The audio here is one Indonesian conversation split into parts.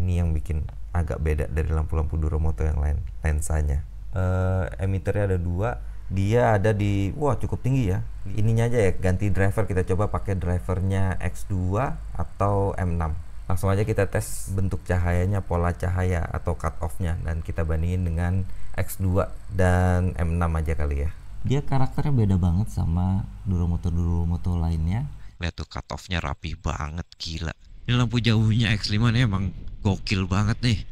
ini yang bikin agak beda dari lampu-lampu Duromoto yang lain, lensanya. Emitternya ada dua, dia ada di cukup tinggi ya. Ininya aja ya, ganti driver, kita coba pakai drivernya X2 atau M6. Langsung aja kita tes bentuk cahayanya, pola cahaya atau cut off-nya, dan kita bandingin dengan X2 dan M6 aja kali ya. Dia karakternya beda banget sama Duromoto lainnya. Lihat tuh cut off-nya rapih banget, gila. Ini lampu jauhnya X5 nih emang gokil banget nih.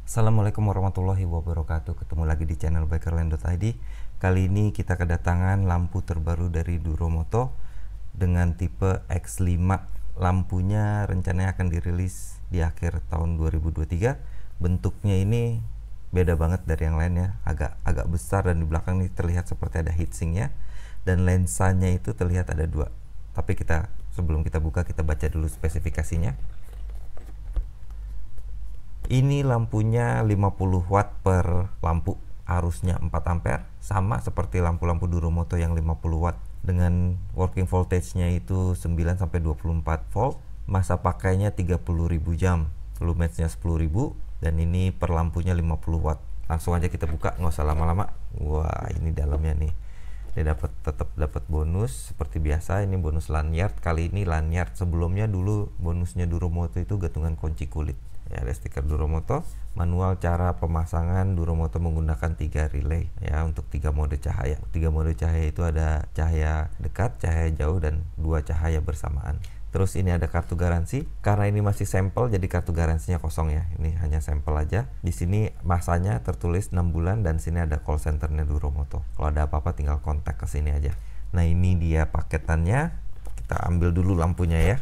Assalamualaikum warahmatullahi wabarakatuh. Ketemu lagi di channel bikerland.id. Kali ini kita kedatangan lampu terbaru dari Duromoto dengan tipe X5. Lampunya rencananya akan dirilis di akhir tahun 2023. Bentuknya ini beda banget dari yang lain ya, agak besar, dan di belakang nih terlihat seperti ada heatsinknya, dan lensanya itu terlihat ada dua. Tapi sebelum kita buka, kita baca dulu spesifikasinya. Ini lampunya 50 watt per lampu, arusnya 4 ampere, sama seperti lampu-lampu Duromoto yang 50 watt, dengan working voltage-nya itu 9 sampai 24 volt, masa pakainya 30.000 jam, lumensnya 10.000, dan ini per lampunya 50 watt. Langsung aja kita buka, nggak usah lama-lama. Wah, ini dalamnya nih. Dia tetap dapat bonus seperti biasa. Ini bonus lanyard. Kali ini lanyard. Sebelumnya dulu bonusnya Duromoto itu gantungan kunci kulit. Ya, ada stiker Duromoto. Manual cara pemasangan Duromoto menggunakan 3 relay ya, untuk 3 mode cahaya. 3 mode cahaya itu ada cahaya dekat, cahaya jauh, dan 2 cahaya bersamaan. Terus ini ada kartu garansi. Karena ini masih sampel, jadi kartu garansinya kosong ya. Ini hanya sampel aja. Di sini masanya tertulis 6 bulan, dan sini ada call centernya Duromoto. Kalau ada apa-apa tinggal kontak ke sini aja. Nah, ini dia paketannya. Kita ambil dulu lampunya ya.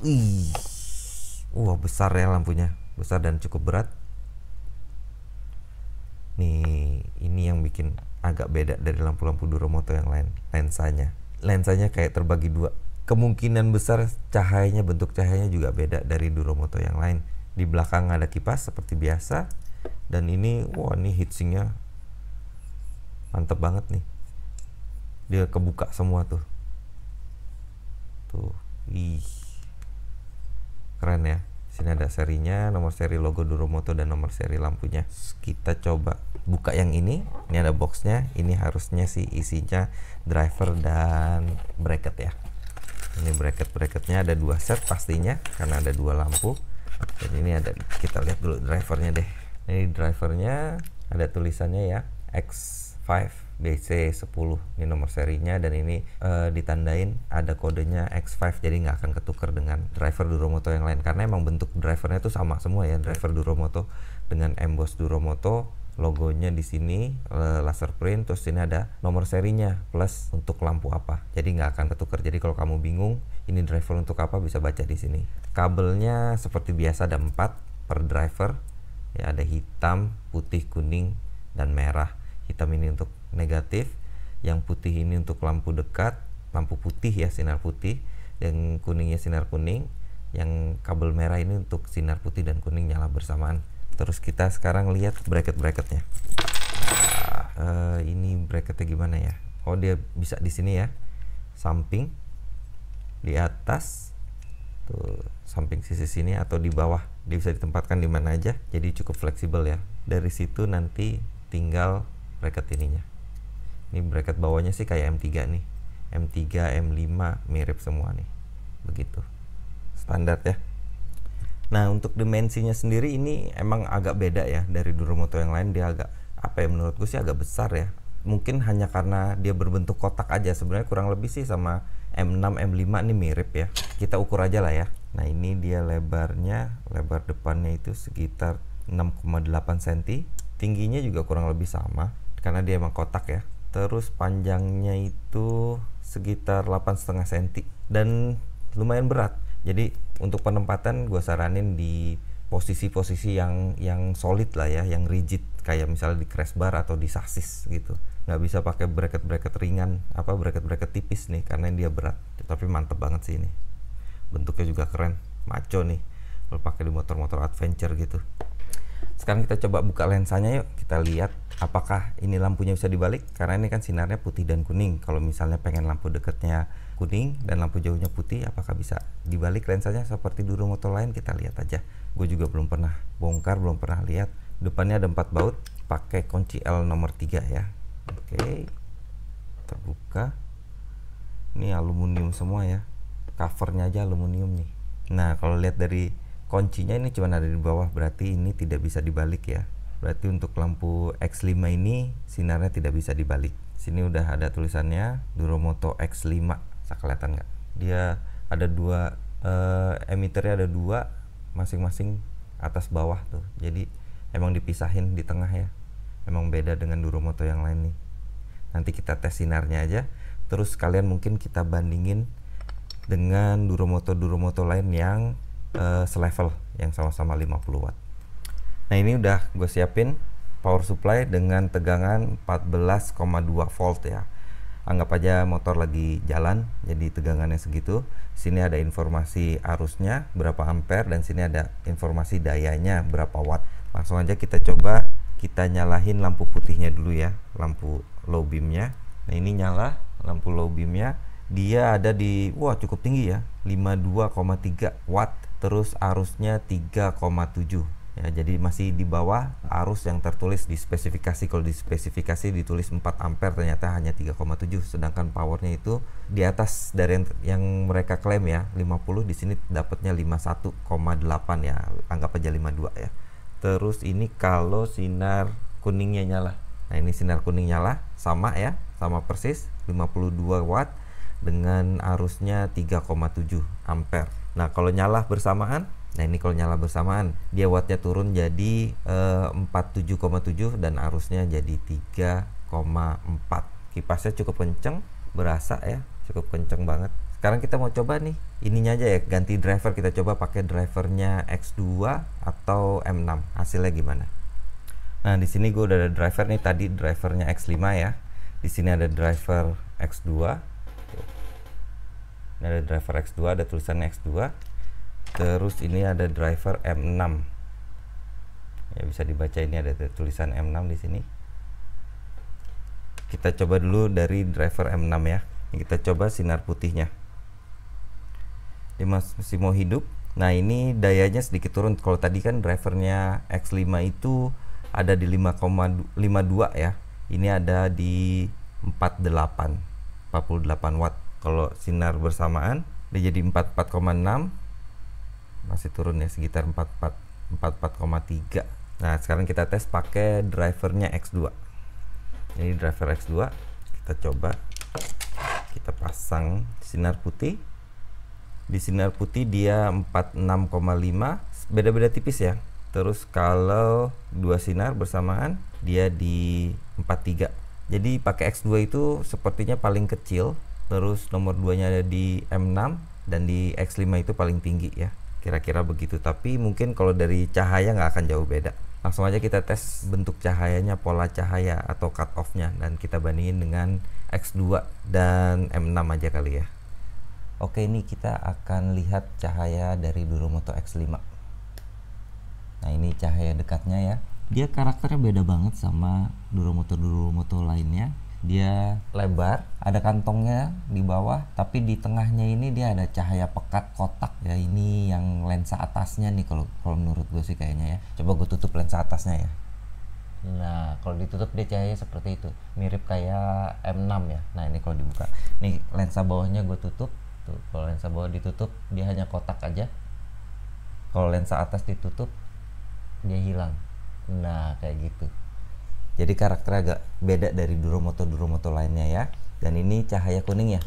Wih. Besar ya lampunya. Besar dan cukup berat. Nih, ini yang bikin agak beda dari lampu-lampu Duromoto yang lain, lensanya. Lensanya kayak terbagi dua. Kemungkinan besar cahayanya, bentuk cahayanya juga beda dari Duromoto yang lain. Di belakang ada kipas seperti biasa, dan ini ini heatsinknya mantep banget nih. Dia kebuka semua tuh. Keren ya. Sini ada serinya, nomor seri logo Duromoto, dan nomor seri lampunya. Kita coba buka yang ini. Ini ada boxnya. Ini harusnya sih isinya driver dan bracket ya. Ini bracketnya ada 2 set pastinya, karena ada 2 lampu. Dan ini ada, kita lihat dulu drivernya deh. Ini drivernya ada tulisannya ya, X5BC10. Ini nomor serinya, dan ini ditandain ada kodenya X5, jadi nggak akan ketukar dengan driver Duromoto yang lain, karena emang bentuk drivernya tuh sama semua ya, driver Duromoto dengan emboss Duromoto, logonya di sini laser print, terus ini ada nomor serinya plus untuk lampu apa, jadi nggak akan ketukar. Jadi kalau kamu bingung ini driver untuk apa, bisa baca di sini. Kabelnya seperti biasa ada 4 per driver ya, ada hitam, putih, kuning, dan merah. Hitam ini untuk negatif, yang putih ini untuk lampu dekat, lampu putih ya, sinar putih, yang kuningnya sinar kuning, yang kabel merah ini untuk sinar putih dan kuning nyala bersamaan. Terus kita sekarang lihat bracketnya. Ini bracketnya gimana ya? Dia bisa di sini ya, samping, di atas, tuh samping sisi sini, atau di bawah. Dia bisa ditempatkan di mana aja, jadi cukup fleksibel ya. Dari situ nanti tinggal bracket ininya. Ini bracket bawahnya sih kayak M3 nih, M3, M5 mirip semua nih, begitu standar ya. Nah, untuk dimensinya sendiri ini emang agak beda ya dari Duromoto yang lain. Dia agak, menurutku sih agak besar ya. Mungkin hanya karena dia berbentuk kotak aja. Sebenarnya kurang lebih sih sama M6, M5 ini mirip ya. Kita ukur aja lah ya. Nah, ini dia lebarnya, lebar depannya itu sekitar 6,8 cm. Tingginya juga kurang lebih sama, karena dia emang kotak ya. Terus panjangnya itu sekitar 8,5 cm, dan lumayan berat. Jadi untuk penempatan gue saranin di posisi-posisi yang solid lah ya, yang rigid, kayak misalnya di crash bar atau di sasis gitu. Nggak bisa pakai bracket ringan, bracket tipis nih, karena dia berat. Tapi mantep banget sih ini. Bentuknya juga keren, maco nih kalau pakai di motor-motor adventure gitu. Sekarang kita coba buka lensanya yuk. Kita lihat apakah ini lampunya bisa dibalik, karena ini kan sinarnya putih dan kuning. Kalau misalnya pengen lampu dekatnya kuning dan lampu jauhnya putih, apakah bisa dibalik lensanya seperti Duromoto lain? Kita lihat aja. Gue juga belum pernah bongkar, belum pernah lihat. Depannya ada 4 baut, pakai kunci L nomor 3 ya. Oke, terbuka. Ini aluminium semua ya, covernya aja aluminium nih. Nah kalau lihat dari kuncinya ini cuma ada di bawah, berarti ini tidak bisa dibalik ya. Berarti untuk lampu X5 ini sinarnya tidak bisa dibalik. Sini udah ada tulisannya Duromoto X5, bisa kelihatan nggak? Dia ada dua emiternya, ada 2 masing-masing atas bawah tuh. Jadi emang dipisahin di tengah ya. Emang beda dengan Duromoto yang lain nih. Nanti kita tes sinarnya aja. Terus kalian mungkin kita bandingin dengan Duromoto lain yang selevel, yang sama-sama 50 watt. Nah ini udah gue siapin power supply dengan tegangan 14,2 volt ya. Anggap aja motor lagi jalan, jadi tegangannya segitu. Sini ada informasi arusnya berapa ampere, dan sini ada informasi dayanya berapa watt. Langsung aja kita coba, kita nyalahin lampu putihnya dulu ya, lampu low beamnya. Nah ini nyala lampu low beamnya, dia ada di cukup tinggi ya, 52,3 watt. Terus arusnya 3,7 ya, jadi masih di bawah arus yang tertulis di spesifikasi. Kalau di spesifikasi ditulis 4 ampere, ternyata hanya 3,7, sedangkan powernya itu di atas dari yang mereka klaim ya, 50. Di sini dapatnya 51,8 ya, anggap aja 52 ya. Terus ini kalau sinar kuningnya nyala, nah ini sinar kuning nyala, sama ya, sama persis 52 watt dengan arusnya 3,7 ampere. Nah kalau nyala bersamaan, nah ini kalau nyala bersamaan dia wattnya turun jadi 47,7 dan arusnya jadi 3,4. Kipasnya cukup kenceng, berasa ya, cukup kenceng banget. Sekarang kita mau coba nih ininya aja ya, ganti driver. Kita coba pakai drivernya X2 atau M6, hasilnya gimana. Nah di sini gue udah ada driver nih, tadi drivernya X5 ya. Di sini ada driver X2. Ini ada driver X2, ada tulisannya X2. Terus ini ada driver M6. Ya bisa dibaca, ini ada tulisan M6 di sini. Kita coba dulu dari driver M6 ya. Ini kita coba sinar putihnya. Dia masih mau hidup. Nah, ini dayanya sedikit turun. Kalau tadi kan drivernya X5 itu ada di 5,52 ya. Ini ada di 48 watt. Kalau sinar bersamaan dia jadi 44,6, masih turun ya, sekitar 44,3. Nah sekarang kita tes pakai drivernya X2. Ini driver X2, kita coba, kita pasang sinar putih. Di sinar putih dia 46,5, beda-beda tipis ya. Terus kalau dua sinar bersamaan dia di 43. Jadi pakai X2 itu sepertinya paling kecil. Terus nomor 2-nya ada di M6, dan di X5 itu paling tinggi ya, kira-kira begitu. Tapi mungkin kalau dari cahaya nggak akan jauh beda. Langsung aja kita tes bentuk cahayanya, pola cahaya atau cut off nya, dan kita bandingin dengan X2 dan M6 aja kali ya. Oke, ini kita akan lihat cahaya dari Duromoto X5. Nah ini cahaya dekatnya ya, Dia karakternya beda banget sama Duromoto lainnya. dia lebar, ada kantongnya di bawah, tapi di tengahnya ini dia ada cahaya pekat kotak ya. Ini yang lensa atasnya nih, kalau menurut gue sih kayaknya ya. Coba gue tutup lensa atasnya ya. Nah kalau ditutup dia cahaya seperti itu, mirip kayak M6 ya. Nah ini kalau dibuka, nih lensa bawahnya gue tutup tuh. Kalau lensa bawah ditutup dia hanya kotak aja. Kalau lensa atas ditutup dia hilang. Nah kayak gitu. Jadi karakternya agak beda dari Duromoto lainnya ya. Dan ini cahaya kuning ya.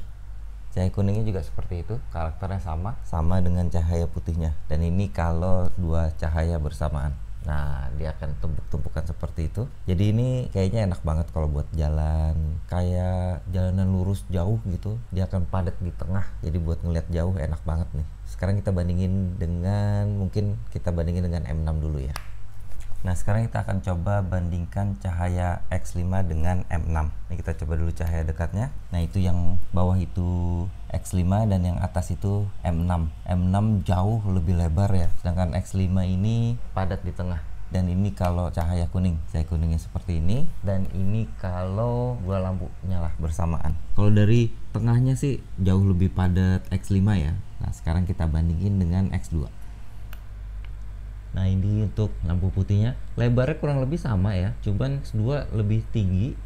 Cahaya kuningnya juga seperti itu, karakternya sama dengan cahaya putihnya. Dan ini kalau dua cahaya bersamaan. Nah, dia akan tumpuk-tumpukan seperti itu. Jadi ini kayaknya enak banget kalau buat jalan, kayak jalanan lurus jauh gitu. Dia akan padat di tengah. Jadi buat ngeliat jauh enak banget nih. Sekarang kita bandingin dengan M6 dulu ya. Nah sekarang kita akan coba bandingkan cahaya X5 dengan M6. Ini kita coba dulu cahaya dekatnya. Nah itu yang bawah itu X5 dan yang atas itu M6. M6 jauh lebih lebar ya, sedangkan X5 ini padat di tengah. Dan ini kalau cahaya kuningnya seperti ini. Dan ini kalau gua lampu nyala bersamaan. Kalau dari tengahnya sih jauh lebih padat X5 ya. Nah sekarang kita bandingin dengan X2. Nah ini untuk lampu putihnya, lebarnya kurang lebih sama ya, cuman X2 lebih tinggi,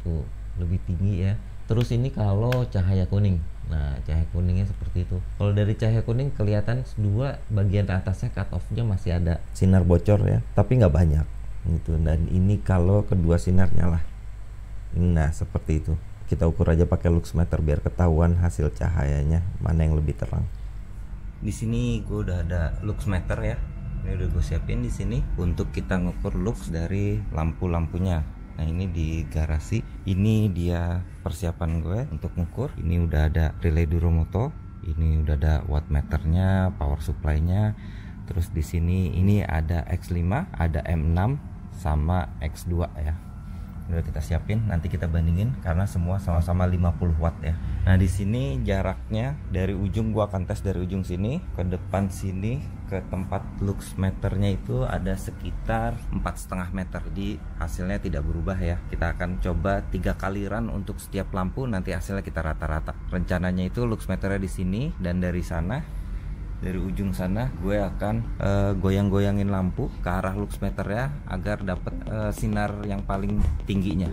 tuh lebih tinggi ya. Terus ini kalau cahaya kuning, nah cahaya kuningnya seperti itu. Kalau dari cahaya kuning kelihatan X2 bagian atasnya cut off-nya masih ada sinar bocor ya, tapi nggak banyak gitu. Dan ini kalau kedua sinar nyala, nah seperti itu. Kita ukur aja pakai luxmeter biar ketahuan hasil cahayanya mana yang lebih terang. Di sini gue udah ada luxmeter ya. Ini udah gue siapin di sini untuk kita ngukur lux dari lampu-lampunya. Nah ini di garasi, ini dia persiapan gue untuk ngukur. Ini udah ada relay Duromoto, ini udah ada wattmeternya, power supply-nya. Terus di sini ini ada X5, ada M6 sama X2 ya. Udah kita siapin, nanti kita bandingin karena semua sama-sama 50 watt ya. Nah di sini jaraknya dari ujung, gua akan tes dari ujung sini ke depan sini ke tempat luxmeternya itu ada sekitar 4,5 meter. Jadi hasilnya tidak berubah ya. Kita akan coba 3 kali run untuk setiap lampu, nanti hasilnya kita rata-rata. Rencananya itu luxmeternya di sini, dan dari sana, dari ujung sana gue akan goyang-goyangin lampu ke arah luxmeternya agar dapat sinar yang paling tingginya.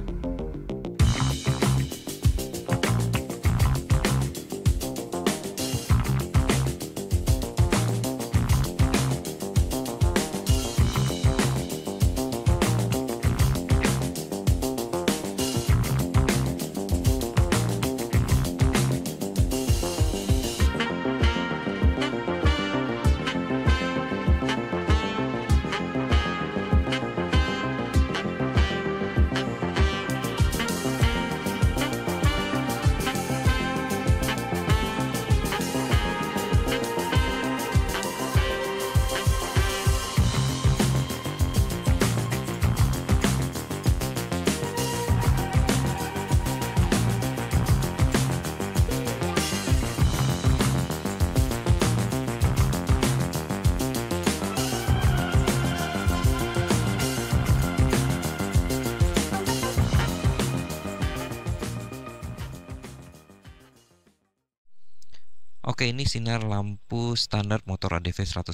Oke, ini sinar lampu standar motor ADV 150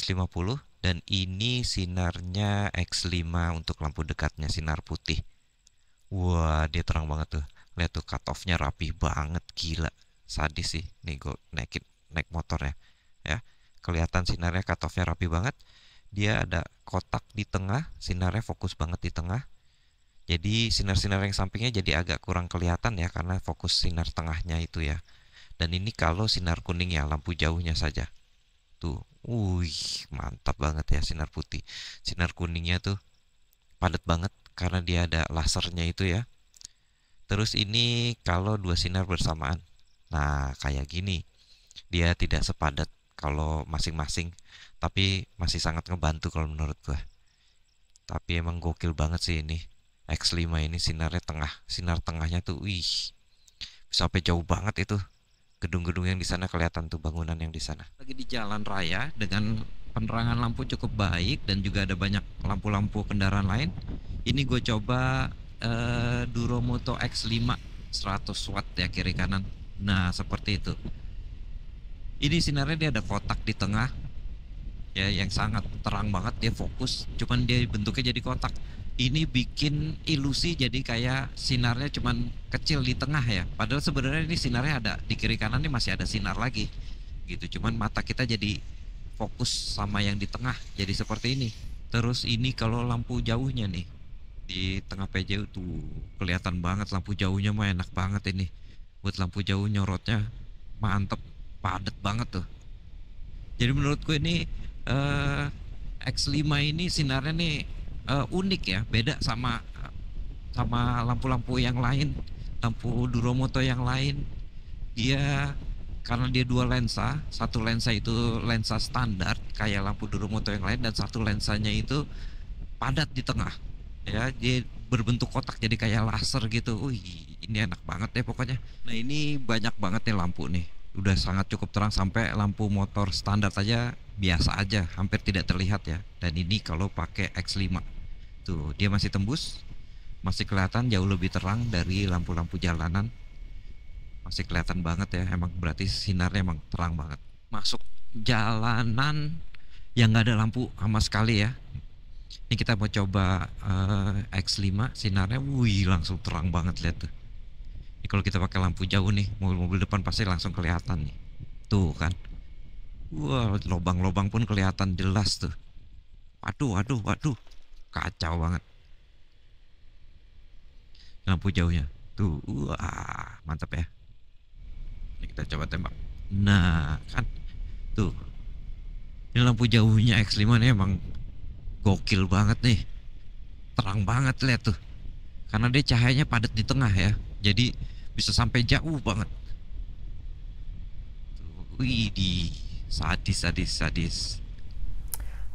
dan ini sinarnya X5 untuk lampu dekatnya, sinar putih. Wah, dia terang banget tuh. Lihat tuh, cut off-nya rapih banget, gila. Sadis sih. Nih gue naik motornya ya. Kelihatan sinarnya cut off-nya rapi banget. Dia ada kotak di tengah, sinarnya fokus banget di tengah. Jadi sinar-sinar yang sampingnya jadi agak kurang kelihatan ya karena fokus sinar tengahnya itu ya. Dan ini kalau sinar kuning ya, lampu jauhnya saja. Tuh, wih, mantap banget ya sinar putih. Sinar kuningnya tuh padat banget karena dia ada lasernya itu ya. Terus ini kalau dua sinar bersamaan. Nah, kayak gini. Dia tidak sepadat kalau masing-masing, tapi masih sangat ngebantu kalau menurut gua. Tapi emang gokil banget sih ini. X5 ini sinarnya tengah. Sinar tengahnya tuh, wih, sampai jauh banget itu. Gedung-gedung yang di sana kelihatan tuh, bangunan yang di sana. Lagi di jalan raya dengan penerangan lampu cukup baik dan juga ada banyak lampu-lampu kendaraan lain. Ini gue coba Duromoto X5 100 watt ya, kiri kanan. Nah seperti itu. Ini sinarnya dia ada kotak di tengah ya, yang sangat terang banget, dia fokus. Cuman dia bentuknya jadi kotak. Ini bikin ilusi jadi kayak sinarnya cuman kecil di tengah ya. Padahal sebenarnya ini sinarnya ada di kiri kanan, ini masih ada sinar lagi gitu. Cuman mata kita jadi fokus sama yang di tengah, jadi seperti ini. Terus ini kalau lampu jauhnya nih di tengah PJU tuh kelihatan banget lampu jauhnya, mah enak banget ini. Buat lampu jauh nyorotnya mantep, padet banget tuh. Jadi menurutku ini X5 ini sinarnya nih unik ya, beda sama lampu-lampu yang lain, lampu Duromoto yang lain. Dia karena dia dua lensa, satu lensa itu lensa standar kayak lampu Duromoto yang lain, dan satu lensanya itu padat di tengah ya, dia berbentuk kotak jadi kayak laser gitu. Wih, ini enak banget ya pokoknya. Nah ini banyak banget nih lampu nih, udah sangat cukup terang, sampai lampu motor standar aja biasa aja, hampir tidak terlihat ya. Dan ini kalau pakai X5 Tuh, dia masih tembus, masih kelihatan jauh lebih terang dari lampu-lampu jalanan. Masih kelihatan banget ya, emang berarti sinarnya emang terang banget. Masuk jalanan yang nggak ada lampu sama sekali ya. Ini kita mau coba X5, sinarnya wih langsung terang banget, lihat tuh. Ini kalau kita pakai lampu jauh nih, mobil-mobil depan pasti langsung kelihatan nih. Tuh kan. Wah, lubang-lubang pun kelihatan jelas tuh. Waduh, waduh, waduh. Kacau banget. Lampu jauhnya. Tuh, wah, mantap ya. Ini kita coba tembak. Nah, kan. Tuh. Ini lampu jauhnya X5 nih emang gokil banget nih. Terang banget, lihat tuh. Karena dia cahayanya padat di tengah ya. Jadi bisa sampai jauh banget. Tuh, wih, sadis, sadis, sadis.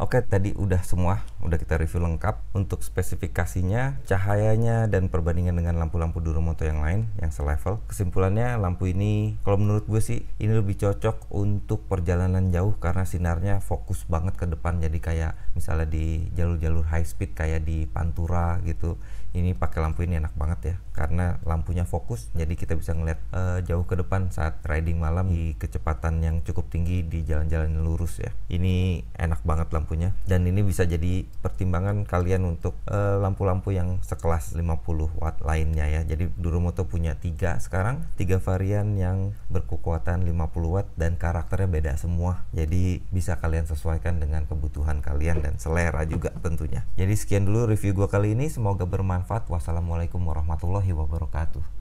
Oke, tadi udah semua, udah kita review lengkap untuk spesifikasinya, cahayanya, dan perbandingan dengan lampu-lampu Duromoto yang lain yang selevel. Kesimpulannya, lampu ini kalau menurut gue sih ini lebih cocok untuk perjalanan jauh karena sinarnya fokus banget ke depan. Jadi kayak misalnya di jalur-jalur high speed kayak di Pantura gitu, ini pakai lampu ini enak banget ya karena lampunya fokus, jadi kita bisa ngeliat jauh ke depan saat riding malam di kecepatan yang cukup tinggi di jalan-jalan lurus ya. Ini enak banget lampunya, dan ini bisa jadi pertimbangan kalian untuk lampu-lampu yang sekelas 50 watt lainnya ya. Jadi Duromoto punya 3 varian yang berkekuatan 50 watt dan karakternya beda semua. Jadi bisa kalian sesuaikan dengan kebutuhan kalian dan selera juga tentunya. Jadi sekian dulu review gua kali ini, semoga bermanfaat. Wassalamualaikum warahmatullahi wabarakatuh.